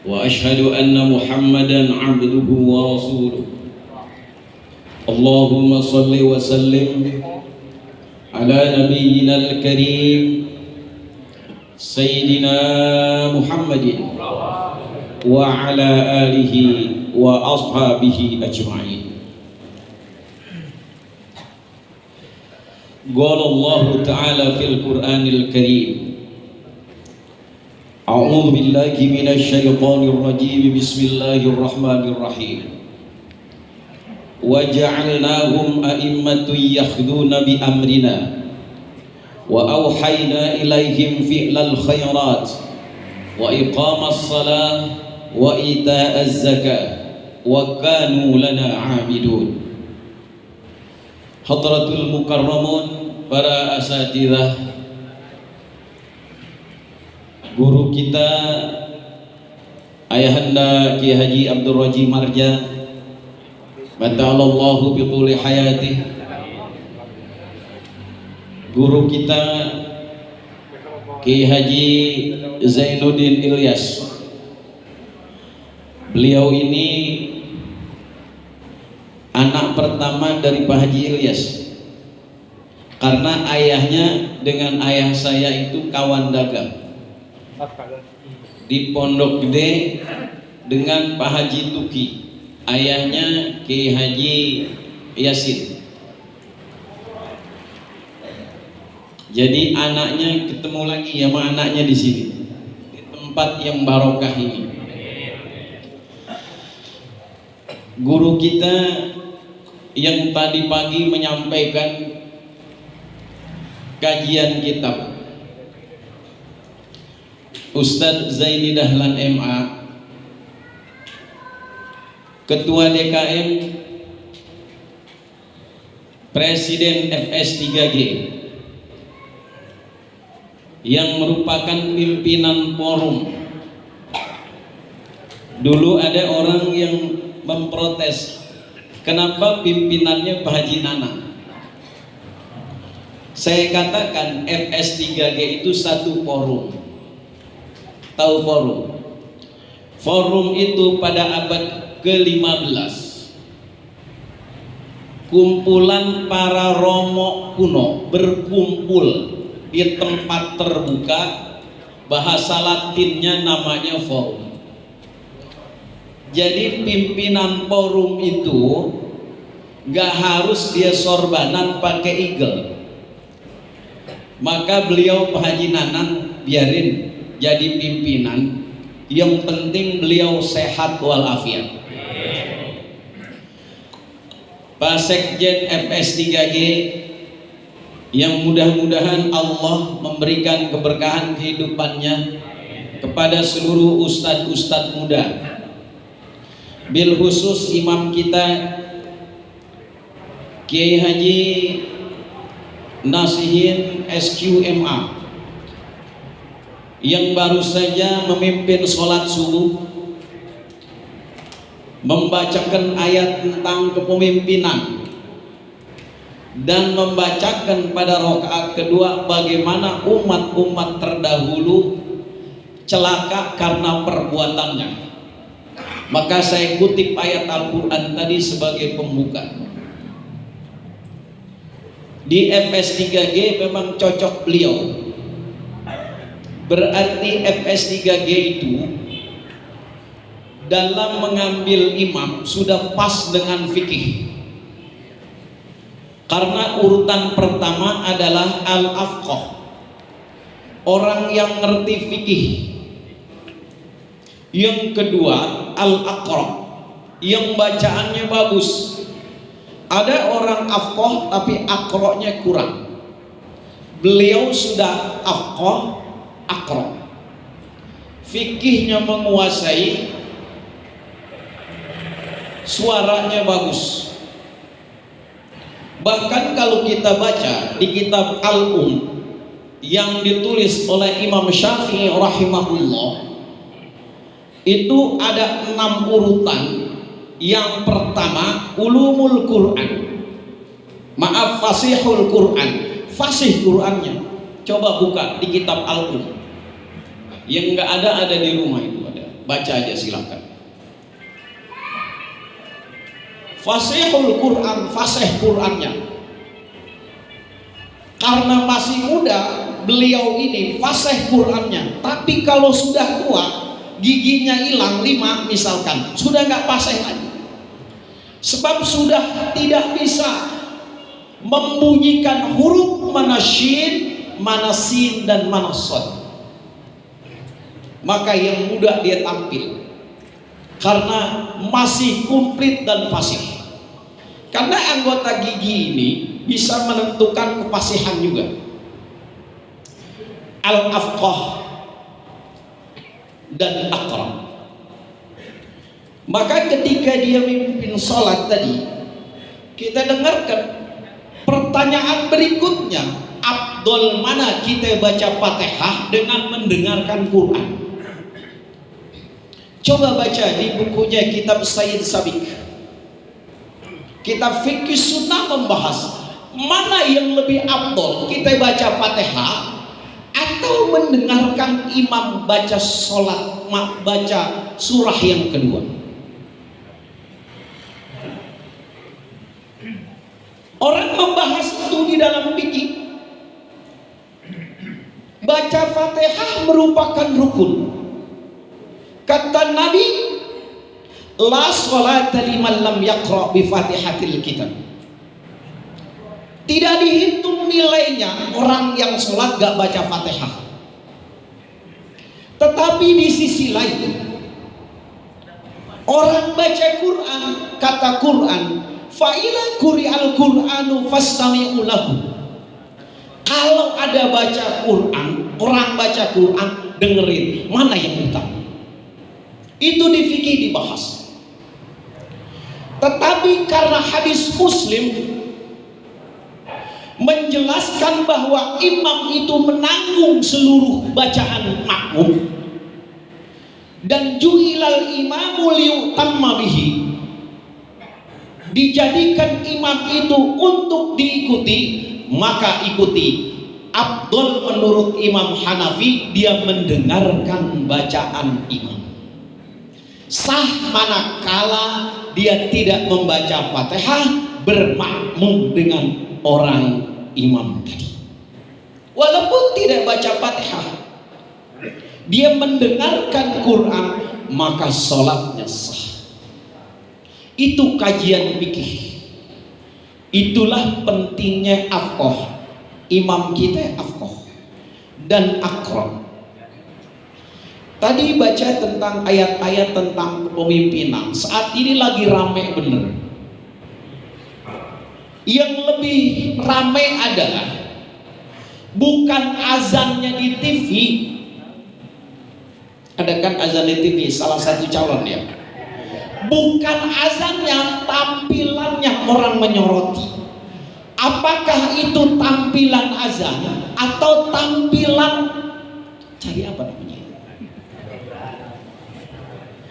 وأشهد أن محمدا عبده ورسوله اللهم صل وسلم على نبينا الكريم سيدنا محمد وعلى آله وأصحابه أجمعين. قال الله تعالى في القرآن الكريم: أعوذ بالله من الشيطان الرجيم بسم الله الرحمن الرحيم وجعلناهم أئمة يهدون بأمرنا وأوحينا إليهم فعل الخيرات وإقام الصلاة وإيتاء الزكاة وكانوا لنا عابدون. Hadratul Mukarramun, para asatidzah, guru kita Ayahanda Kiai Haji Abdul Raji Marja, Bata'alallahu biquli hayatih, guru kita Kiai Haji Zainuddin Ilyas. Beliau ini anak pertama dari Pak Haji Ilyas, karena ayahnya dengan ayah saya itu kawan dagang di Pondok Gede dengan Pak Haji Tuki, ayahnya Kiai Haji Yasin. Jadi anaknya ketemu lagi sama anaknya di sini, di tempat yang barokah ini. Guru kita yang tadi pagi menyampaikan kajian kitab, Ustadz Zaini Dahlan MA, Ketua DKM, Presiden FS3G, yang merupakan pimpinan forum. Dulu ada orang yang memprotes, kenapa pimpinannya Pak Haji Nanang? Saya katakan FS3G itu satu forum. Tahu forum? Forum itu pada abad ke-15 kumpulan para romo kuno berkumpul di tempat terbuka, bahasa Latinnya namanya forum. Jadi pimpinan forum itu gak harus dia sorbanan pakai eagle. Maka beliau Pak Haji Nanang biarin jadi pimpinan, yang penting beliau sehat walafiat. Pak Sekjen FS3G yang mudah-mudahan Allah memberikan keberkahan kehidupannya kepada seluruh ustadz-ustadz muda, bil khusus imam kita Kiai Haji Nasihin SQMA yang baru saja memimpin sholat subuh, membacakan ayat tentang kepemimpinan dan membacakan pada rakaat kedua bagaimana umat-umat terdahulu celaka karena perbuatannya. Maka saya kutip ayat Al-Quran tadi sebagai pembuka. Di FS3G memang cocok beliau. Berarti FS3G itu dalam mengambil imam sudah pas dengan fikih. Karena urutan pertama adalah al-afqah, orang yang ngerti fikih. Yang kedua al-aqra, yang bacaannya bagus. Ada orang afqah tapi aqra'nya kurang. Beliau sudah afqah, aqra, fikihnya menguasai, suaranya bagus. Bahkan kalau kita baca di kitab Al-Um yang ditulis oleh Imam Syafi'i rahimahullah, itu ada 6 urutan. Yang pertama ulumul Quran, fasihul Quran, fasih Qurannya. Coba buka di kitab Al-Um, yang nggak ada di rumah itu ada. Baca aja silakan. Fasihul Quran, fasih Qurannya. Karena masih muda beliau ini fasih Qurannya. Tapi kalau sudah tua, giginya hilang 5 misalkan, sudah nggak fasih lagi. Sebab sudah tidak bisa membunyikan huruf mana shin, mana sin, dan mana sod. Maka yang muda dia tampil karena masih komplit dan fasih. Karena anggota gigi ini bisa menentukan kefasihan juga. Al-afqah dan aqra. Maka ketika dia memimpin sholat tadi, kita dengarkan pertanyaan berikutnya, afdol mana kita baca Fatihah dengan mendengarkan Quran? Coba baca di bukunya Kitab Sayyid Sabiq. Kitab Fikih Sunnah membahas mana yang lebih afdol, kita baca Fatihah atau mendengarkan imam baca sholat, baca surah yang kedua. Orang membahas itu di dalam fikih. Baca Fatihah merupakan rukun. Kata Nabi, la sholata liman lam yaqra bi Fatihatil kitab. Tidak dihitung nilainya orang yang sholat gak baca Fatihah. Tetapi di sisi lain, orang baca Quran, kata Quran, fa'ila quri'al Qur'anu fastami'u lahu. Kalau ada baca Quran, orang baca Quran, dengerin mana yang utama. Itu di fikih dibahas. Tetapi karena hadis Muslim menjelaskan bahwa imam itu menanggung seluruh bacaan makmum, dan ju'ilal imamu liyutamma bihi, dijadikan imam itu untuk diikuti, maka ikuti. Afdol menurut Imam Hanafi, dia mendengarkan bacaan imam. Sah manakala dia tidak membaca Fatihah, bermakmum dengan orang imam tadi. Walaupun tidak baca Fatihah, dia mendengarkan Quran, maka sholatnya sah. Itu kajian fikih. Itulah pentingnya afqah. Imam kita afqah dan aqra. Tadi baca tentang ayat-ayat tentang kepemimpinan. Saat ini lagi rame bener. Yang lebih rame adalah bukan azannya di TV. Ada kan azan di TV, salah satu calon ya. Bukan azannya, tampilannya orang menyoroti. Apakah itu tampilan azan atau tampilan cari apa namanya?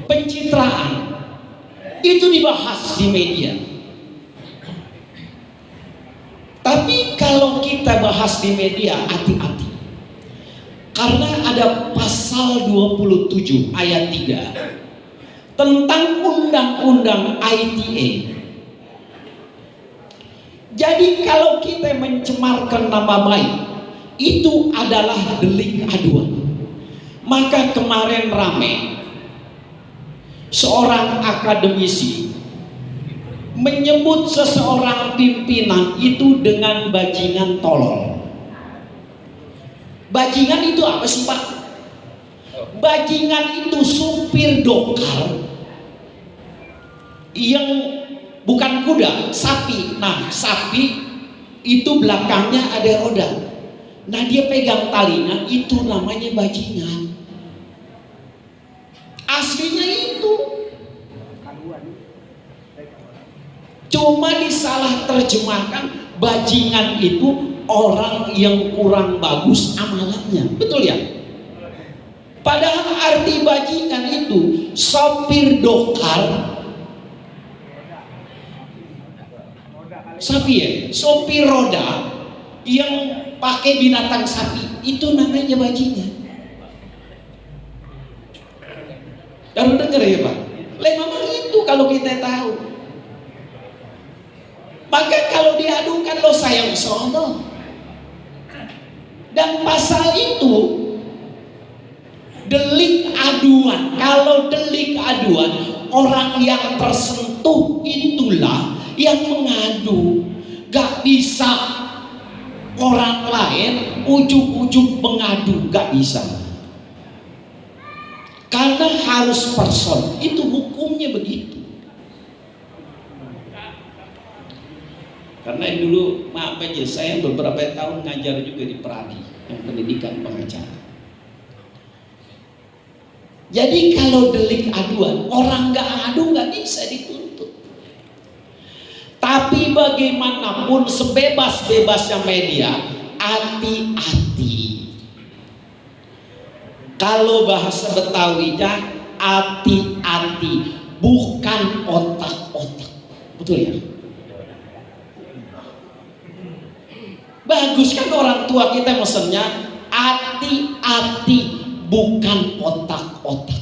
Pencitraan. Itu dibahas di media. Tapi kalau kita bahas di media, hati-hati. Karena ada pasal 27 ayat 3 tentang undang-undang ITE. Jadi kalau kita mencemarkan nama baik, itu adalah delik aduan. Maka kemarin rame, seorang akademisi menyebut seseorang pimpinan itu dengan bajingan tolol. Bajingan itu apa sih Pak? Bajingan itu supir dokar yang bukan kuda, sapi. Nah, sapi itu belakangnya ada roda. Nah, dia pegang talinya, itu namanya bajingan. Aslinya itu. Cuma disalah terjemahkan, bajingan itu orang yang kurang bagus amalannya. Betul ya? Padahal arti bajingan itu sopir dokar. Sapi ya, sopir roda yang pakai binatang sapi, itu namanya bajingan. Baru dengar ya Pak? Memang itu kalau kita tahu. Maka kalau diadukan dosa yang Allah. Dan pasal itu delik aduan. Kalau delik aduan, orang yang tersentuh itulah yang mengadu. Gak bisa orang lain ujung-ujung mengadu, gak bisa. Karena harus person, itu hukumnya begitu. Karena dulu maaf aja, saya beberapa tahun ngajar juga di Pradi, yang pendidikan pengacara. Jadi kalau delik aduan, orang gak adu gak bisa dituntut. Tapi bagaimanapun sebebas-bebasnya media, hati-hati. Kalau bahasa Betawinya hati-hati, bukan otak-otak. Betul ya? Bagus kan orang tua kita mesennya hati-hati, bukan otak-otak.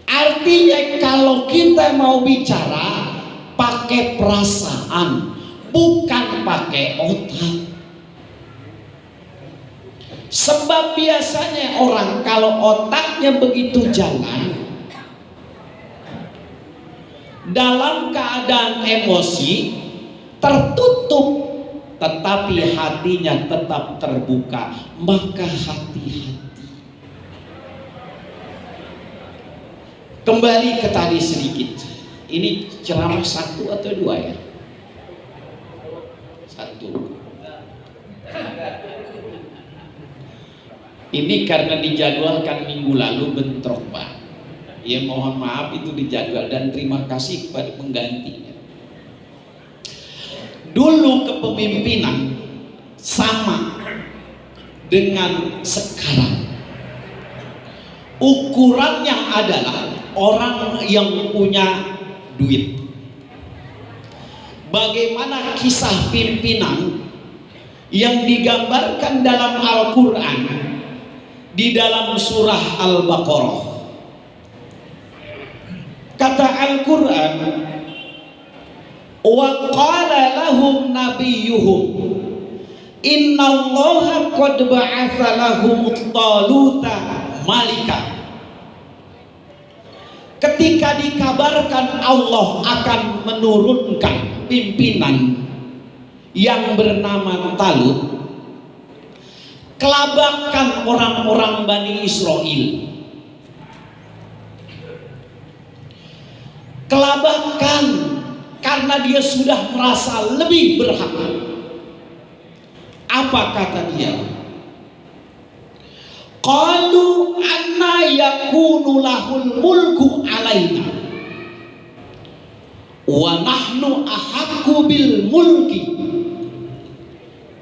Artinya kalau kita mau bicara pakai perasaan, bukan pakai otak. Sebab biasanya orang kalau otaknya begitu jalan, dalam keadaan emosi tertutup, tetapi hatinya tetap terbuka, maka hati-hati. Kembali ke tadi sedikit. Ini ceramah 1 atau 2 ya? 1. Ini karena dijadwalkan minggu lalu bentrok Pak. Ya mohon maaf itu dijadwal dan terima kasih kepada penggantinya. Dulu kepemimpinan sama dengan sekarang. Ukurannya adalah orang yang punya duit. Bagaimana kisah pimpinan yang digambarkan dalam Al-Quran di dalam surah Al-Baqarah. Kata Al-Quran, wa qala lahum nabiyyuhum innallaha qad ba'atsa lahum taluta malika. Ketika dikabarkan Allah akan menurunkan pimpinan yang bernama Talut, kelabakan orang-orang Bani Israel. Kelabakan karena dia sudah merasa lebih berhak. Apa kata dia? Qalu anna yakunu lahul mulku alaina wa nahnu ahaqqu bil mulki.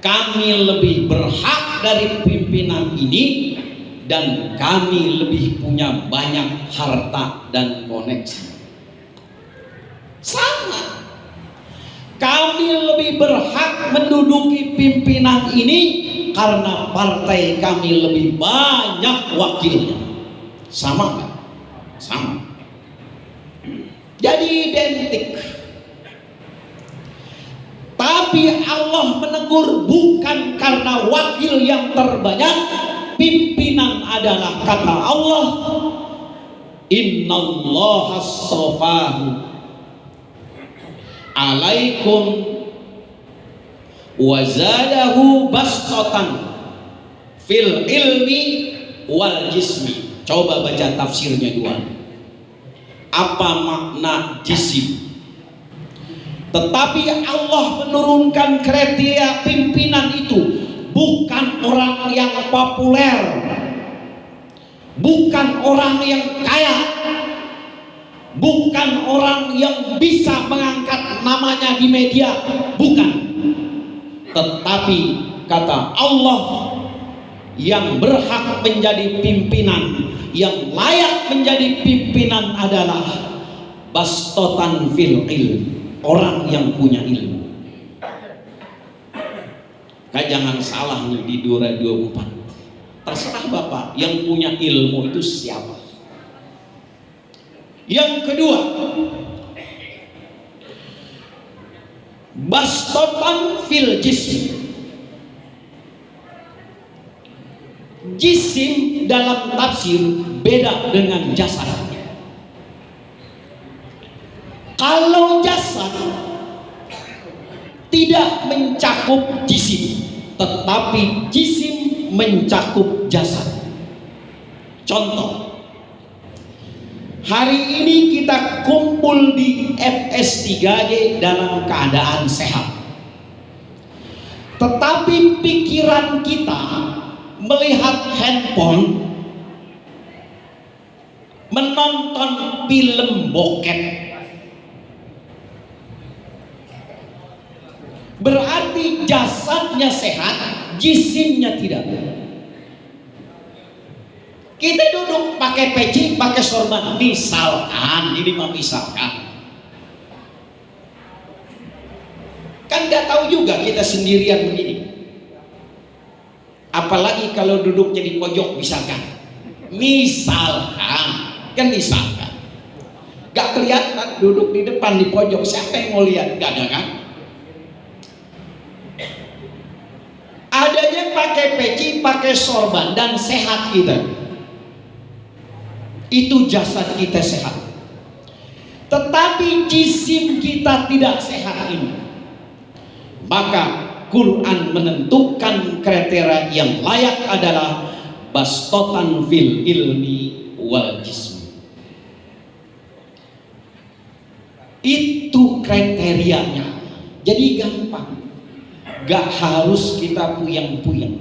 Kami lebih berhak dari pimpinan ini dan kami lebih punya banyak harta dan koneksi. Sama. Kami lebih berhak menduduki pimpinan ini karena partai kami lebih banyak wakilnya. Sama kan? Sama. Jadi identik. Tapi Allah menegur bukan karena wakil yang terbanyak. Pimpinan adalah kata Allah, innallaha astafahu alaikum wa zadahu bastatan fil ilmi wal jismi. Coba baca tafsirnya 2. Apa makna jisim? Tetapi Allah menurunkan kriteria pimpinan itu bukan orang yang populer, bukan orang yang kaya, bukan orang yang bisa mengangkat namanya di media, bukan. Tetapi kata Allah, yang berhak menjadi pimpinan, yang layak menjadi pimpinan adalah bastotan fil ilm, orang yang punya ilmu. Jangan salah nih di 2024. Terserah Bapak, yang punya ilmu itu siapa. Yang kedua, bastotan fil jism. Jisim dalam tafsir beda dengan jasad. Kalau jasad tidak mencakup jisim, tetapi jisim mencakup jasad. Contoh, hari ini kita kumpul di FS3G dalam keadaan sehat, tetapi pikiran kita melihat handphone, menonton film bokep. Berarti jasadnya sehat, jisimnya tidak. Kita duduk pakai peci, pakai sorban, misalkan, ini mah misalkan. Kan nggak tahu juga kita sendirian begini. Apalagi kalau duduknya di pojok, misalkan. Misalkan, kan misalkan. Gak kelihatan duduk di depan di pojok, siapa yang mau lihat? Gak ada kan? Adanya pakai peci, pakai sorban dan sehat kita. Itu jasad kita sehat. Tetapi jisim kita tidak sehat ini. Maka Quran menentukan kriteria yang layak adalah bastotan fil ilmi wal jism. Itu kriterianya. Jadi gampang. Gak harus kita puyeng-puyeng.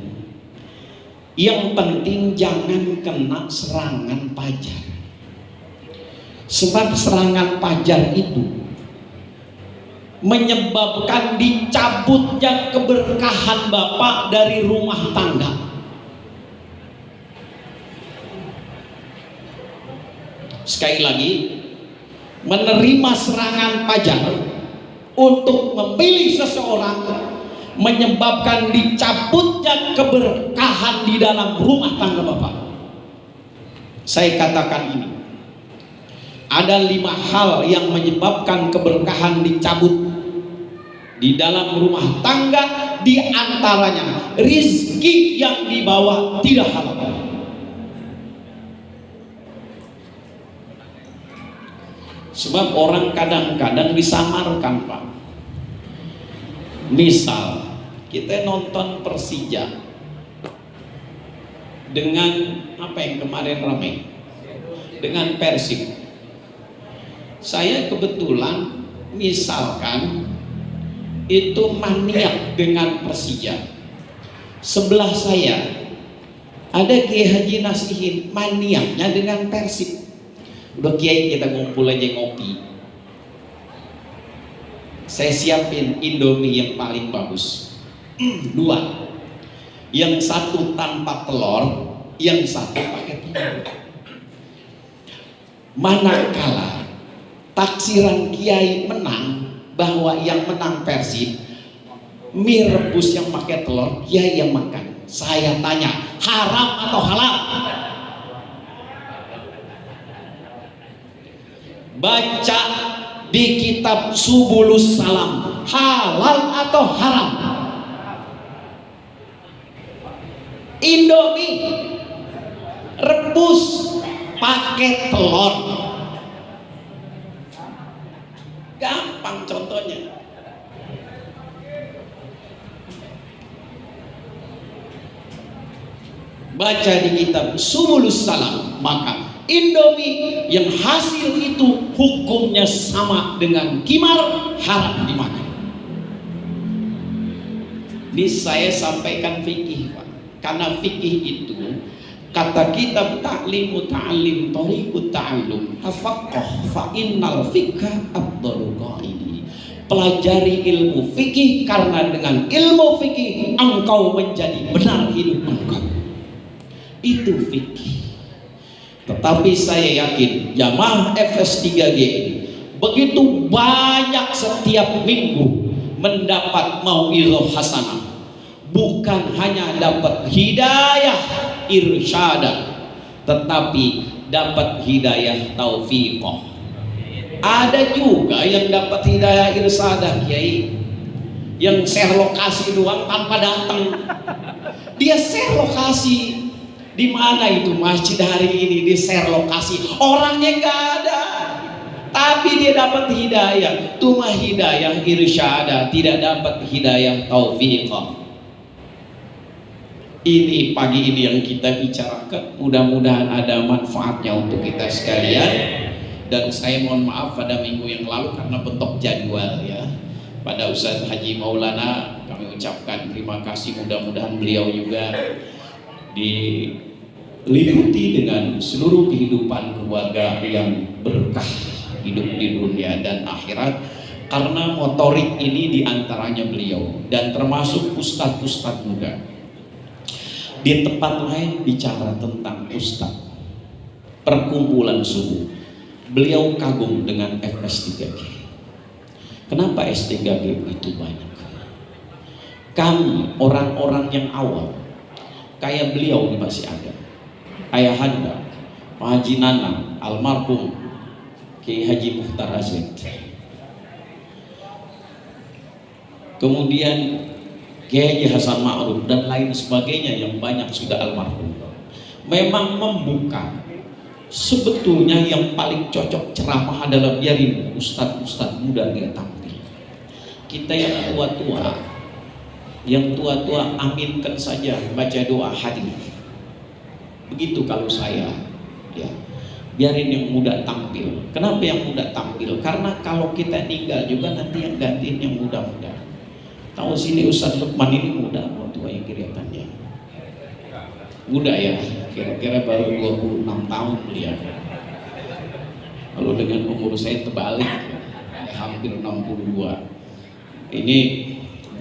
Yang penting jangan kena serangan pajar. Sebab serangan pajar itu menyebabkan dicabutnya keberkahan Bapak dari rumah tangga. Sekali lagi, menerima serangan pajar untuk memilih seseorang menyebabkan dicabutnya keberkahan di dalam rumah tangga Bapak. Saya katakan ini, ada 5 hal yang menyebabkan keberkahan dicabut di dalam rumah tangga. Di antaranya rizki yang dibawa tidak halal. Sebab orang kadang-kadang disamarkan Pak. Misal kita nonton Persija dengan apa yang kemarin ramai, dengan Persib. Saya kebetulan misalkan itu maniak dengan Persija. Sebelah saya ada Kiai Haji Nasihin, maniaknya dengan Persib. Udah Kiai, kita ngumpul aja ngopi. Saya siapin Indomie yang paling bagus. 2. Yang satu tanpa telur, yang satu pakai telur. Manakala taksiran Kiai menang, bahwa yang menang Persib, mie rebus yang pakai telur, Kiai yang makan. Saya tanya, haram atau halal? Baca di kitab Subulus Salam, halal atau haram? Indomie rebus pakai telur, gampang contohnya. Baca di kitab Subulus Salam, maka Indomie yang hasil itu hukumnya sama dengan kimar, haram dimakan. Ini saya sampaikan fikih Pak, karena fikih itu kata kitab Ta'lim Muta'allim Thariqut Ta'allum Tafaqqah fa innal fiqha afdalu qaidi. Pelajari ilmu fikih, karena dengan ilmu fikih engkau menjadi benar hidup engkau. Itu fikih. Tetapi saya yakin jamaah FS3G ini begitu banyak setiap minggu mendapat mau'izah hasanah, bukan hanya dapat hidayah irsyada, tetapi dapat hidayah taufiqah. Ada juga yang dapat hidayah irsadah, Kiai, yang share lokasi doang tanpa datang. Dia share lokasi, di mana itu masjid hari ini, di share lokasi, orangnya nggak ada, tapi dia dapat hidayah. Cuma hidayah irsyada, tidak dapat hidayah taufiqah. Ini pagi ini yang kita bicarakan, mudah-mudahan ada manfaatnya untuk kita sekalian. Dan saya mohon maaf pada minggu yang lalu karena bentuk jadwal ya, pada Ustaz Haji Maulana kami ucapkan terima kasih, mudah-mudahan beliau juga diliputi dengan seluruh kehidupan keluarga yang berkah hidup di dunia dan akhirat, karena motorik ini diantaranya beliau dan termasuk ustadz-ustadz muda. Di tempat lain bicara tentang ustadz, perkumpulan subuh, beliau kagum dengan FS3G. Kenapa S3G begitu banyak? Kami orang-orang yang awal kayak beliau ini masih ada. Ayahanda Pak Haji Nanang, almarhum Kiai Haji Mukhtar Azid, kemudian Kiai Haji Hasan Ma'ruf dan lain sebagainya yang banyak sudah almarhum. Memang membuka, sebetulnya yang paling cocok ceramah adalah biarin ustadz-ustadz muda dia tampil. Kita yang tua-tua aminkan saja, baca doa hadir. Begitu kalau saya ya, biarin yang muda tampil. Kenapa yang muda tampil? Karena kalau kita tinggal juga nanti yang gantiin yang muda-muda. Tahu sini Ustadz Lukman ini muda atau tua yang kelihatannya? Muda ya, kira-kira baru 26 tahun beliau. Lalu dengan umur saya terbalik, hampir 62. Ini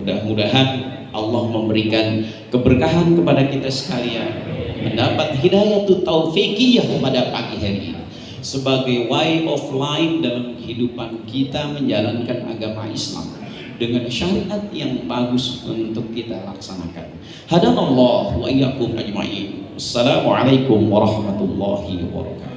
mudah-mudahan Allah memberikan keberkahan kepada kita sekalian, mendapat hidayah taufiqiyah pada pagi hari ini sebagai way of life dalam kehidupan kita menjalankan agama Islam dengan syariat yang bagus untuk kita laksanakan. Hadanallahu wa iyyakum ajma'in. Assalamualaikum warahmatullahi wabarakatuh.